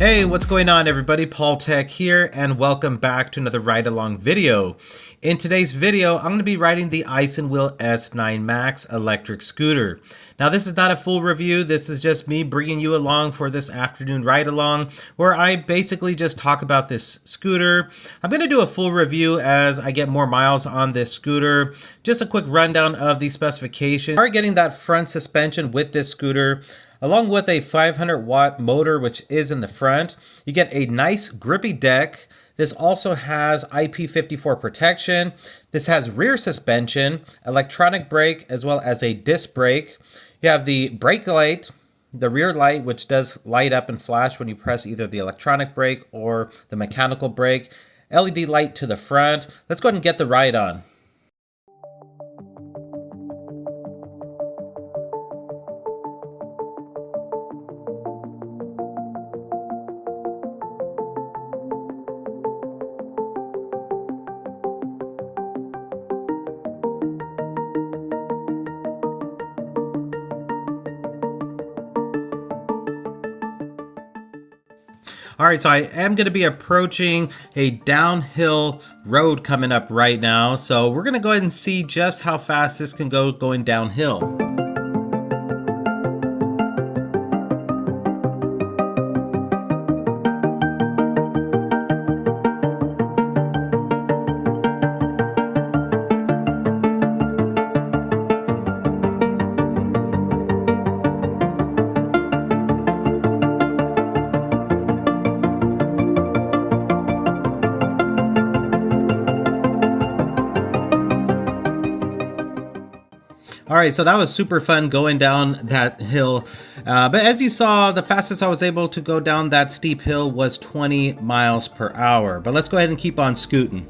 Hey, what's going on everybody? Paul Tech here and welcome back to another ride along video. In today's video, I'm going to be riding the isinwheel S9 Max electric scooter. Now this is not a full review, this is just me bringing you along for this afternoon ride along where I basically just talk about this scooter. I'm going to do a full review as I get more miles on this scooter. Just a quick rundown of the specifications. You are getting that front suspension with this scooter, along with a 500-watt motor which is in the front. You get a nice grippy deck. This also has IP54 protection. This has rear suspension, electronic brake, as well as a disc brake. You have the brake light, the rear light, which does light up and flash when you press either the electronic brake or the mechanical brake. LED light to the front. Let's go ahead and get the ride on. Alright, so I am going to be approaching a downhill road coming up right now. So we're going to go ahead and see just how fast this can go going downhill. Alright, so that was super fun going down that hill, but as you saw, the fastest I was able to go down that steep hill was 20 miles per hour. But let's go ahead and keep on scooting.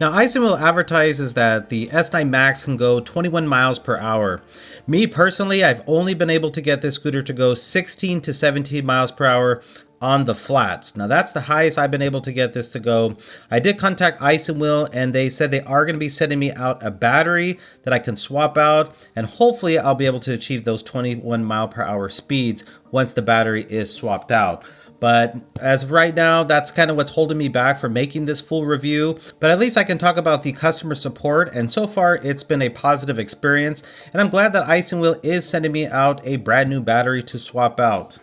Now, isinwheel advertises that the S9 Max can go 21 miles per hour. Me personally, I've only been able to get this scooter to go 16 to 17 miles per hour on the flats. Now, that's the highest I've been able to get this to go. I did contact isinwheel and they said they are going to be sending me out a battery that I can swap out, and hopefully I'll be able to achieve those 21 mile per hour speeds once the battery is swapped out. But as of right now, that's kind of what's holding me back from making this full review. But at least I can talk about the customer support, and so far it's been a positive experience. And I'm glad that isinwheel is sending me out a brand new battery to swap out.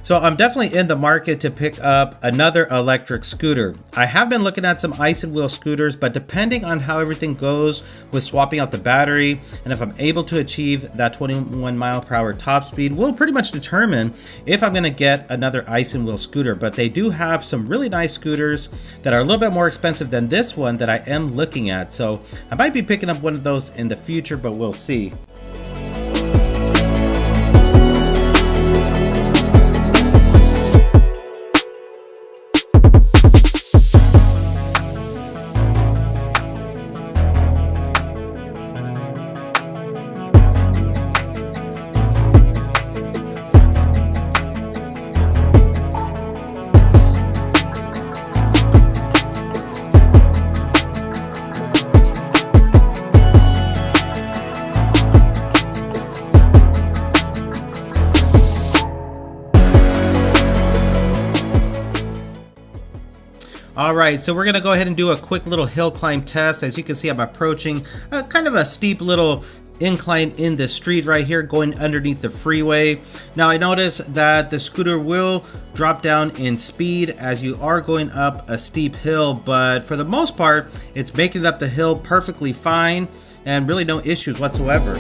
So I'm definitely in the market to pick up another electric scooter. I have been looking at some isinwheel scooters, but depending on how everything goes with swapping out the battery and if I'm able to achieve that 21 mile per hour top speed will pretty much determine if I'm going to get another isinwheel scooter. But they do have some really nice scooters that are a little bit more expensive than this one that I am looking at. So I might be picking up one of those in the future, but we'll see. Alright, so we're going to go ahead and do a quick little hill climb test. As you can see, I'm approaching kind of a steep little incline in the street right here going underneath the freeway. Now I noticed that the scooter will drop down in speed as you are going up a steep hill, but for the most part it's making it up the hill perfectly fine and really no issues whatsoever.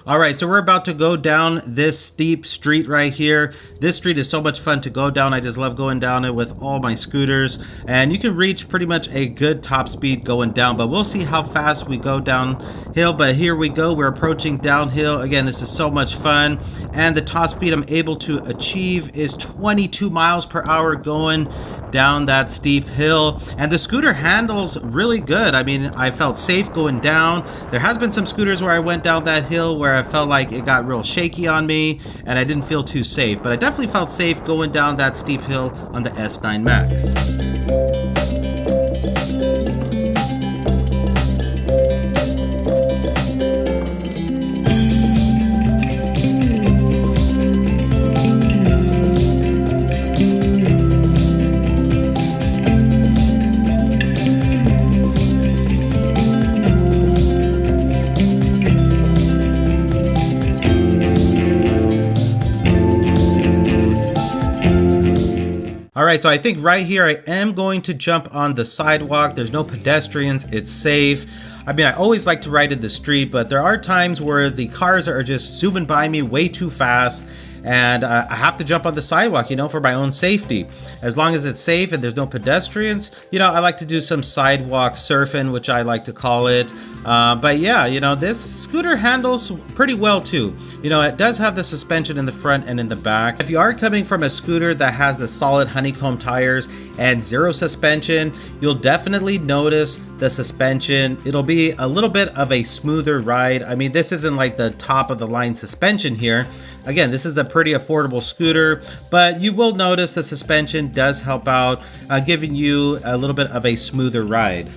Alright, so we're about to go down this steep street right here. This street is so much fun to go down. I just love going down it with all my scooters. And you can reach pretty much a good top speed going down. But we'll see how fast we go downhill. But here we go. We're approaching downhill. Again, this is so much fun. And the top speed I'm able to achieve is 22 miles per hour going down that steep hill. And the scooter handles really good. I mean, I felt safe going down. There has been some scooters where I went down that hill where I felt like it got real shaky on me and I didn't feel too safe, but I definitely felt safe going down that steep hill on the S9 Max. Alright, so I think right here I am going to jump on the sidewalk. There's no pedestrians, it's safe. I mean, I always like to ride in the street, but there are times where the cars are just zooming by me way too fast. And I have to jump on the sidewalk, you know, for my own safety. As long as it's safe and there's no pedestrians, you know, I like to do some sidewalk surfing, which I like to call it. But yeah, you know, this scooter handles pretty well too. You know, it does have the suspension in the front and in the back. If you are coming from a scooter that has the solid honeycomb tires and zero suspension, you'll definitely notice the suspension. It'll be a little bit of a smoother ride. I mean, this isn't like the top of the line suspension here. Again, this is a pretty affordable scooter, but you will notice the suspension does help out, giving you a little bit of a smoother ride.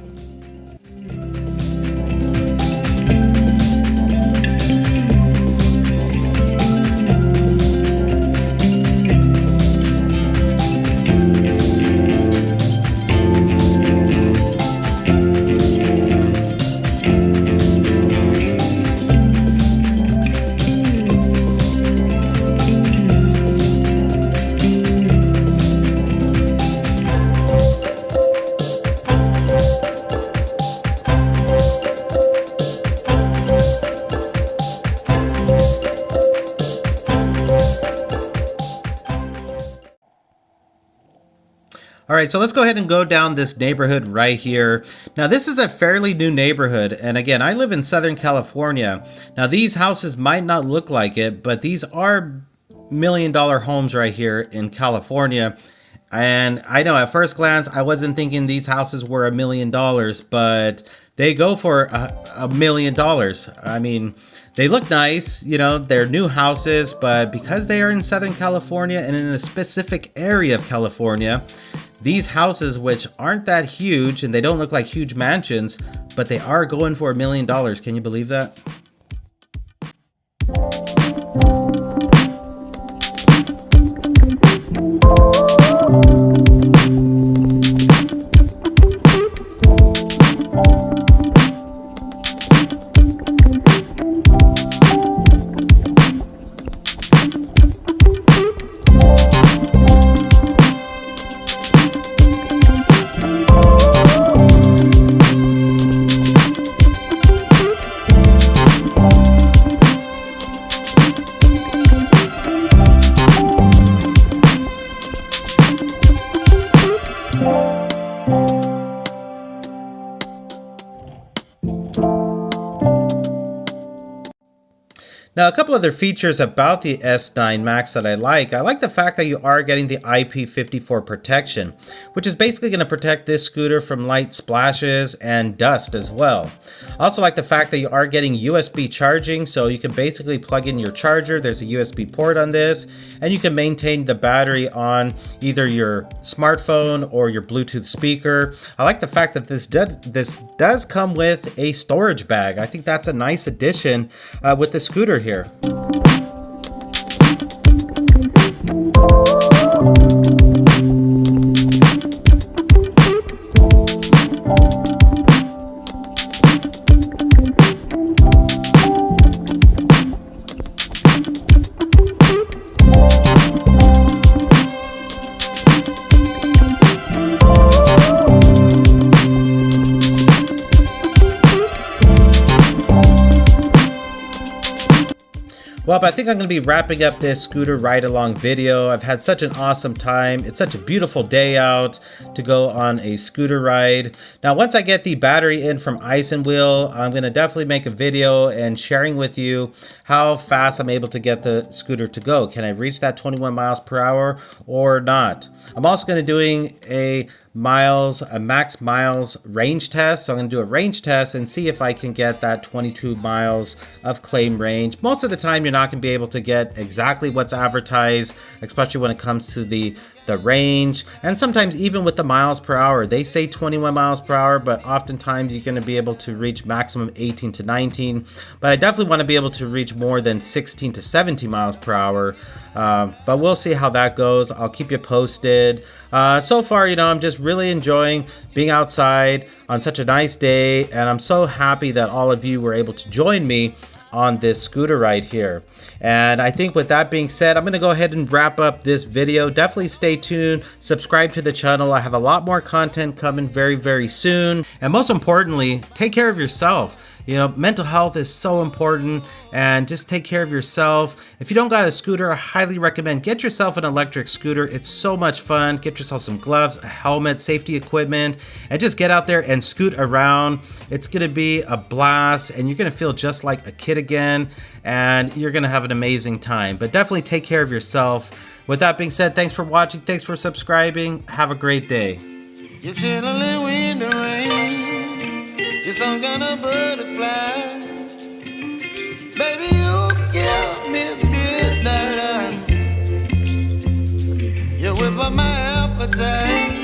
Alright, so let's go ahead and go down this neighborhood right here. Now this is a fairly new neighborhood, and again, I live in Southern California. Now these houses might not look like it, but these are million-dollar homes right here in California. And I know at first glance, I wasn't thinking these houses were $1 million, but they go for $1 million. I mean, they look nice, you know, they're new houses, but because they are in Southern California and in a specific area of California, these houses, which aren't that huge and they don't look like huge mansions, but they are going for $1 million. Can you believe that? Now, a couple other features about the S9 Max that I like the fact that you are getting the IP54 protection, which is basically going to protect this scooter from light splashes and dust as well. I also like the fact that you are getting USB charging, so you can basically plug in your charger. There's a USB port on this, and you can maintain the battery on either your smartphone or your Bluetooth speaker. I like the fact that this does come with a storage bag. I think that's a nice addition with the scooter here. Well, I think I'm going to be wrapping up this scooter ride-along video. I've had such an awesome time. It's such a beautiful day out to go on a scooter ride. Now, once I get the battery in from isinwheel, I'm going to definitely make a video and sharing with you how fast I'm able to get the scooter to go. Can I reach that 21 miles per hour or not? I'm also going to be doing a max miles range test. So I'm going to do a range test and see if I can get that 22 miles of claim range. Most of the time you're not going to be able to get exactly what's advertised, especially when it comes to the range, and sometimes even with the miles per hour. They say 21 miles per hour, but oftentimes you're going to be able to reach maximum 18 to 19, but I definitely want to be able to reach more than 16 to 17 miles per hour. But we'll see how that goes. I'll keep you posted. So far, I'm just really enjoying being outside on such a nice day, and I'm so happy that all of you were able to join me on this scooter ride here. And I think with that being said, I'm going to go ahead and wrap up this video. Definitely stay tuned, subscribe to the channel. I have a lot more content coming very, very soon. And most importantly, take care of yourself. Mental health is so important, and just take care of yourself. If you don't got a scooter, I highly recommend get yourself an electric scooter. It's so much fun. Get yourself some gloves, a helmet, safety equipment, and just get out there and scoot around. It's going to be a blast, and you're going to feel just like a kid again, and you're going to have an amazing time. But definitely take care of yourself. With that being said, thanks for watching. Thanks for subscribing. Have a great day. You're chilling in the rain. You're some kind of butterfly. Baby, you give me midnight. You whip up my appetite.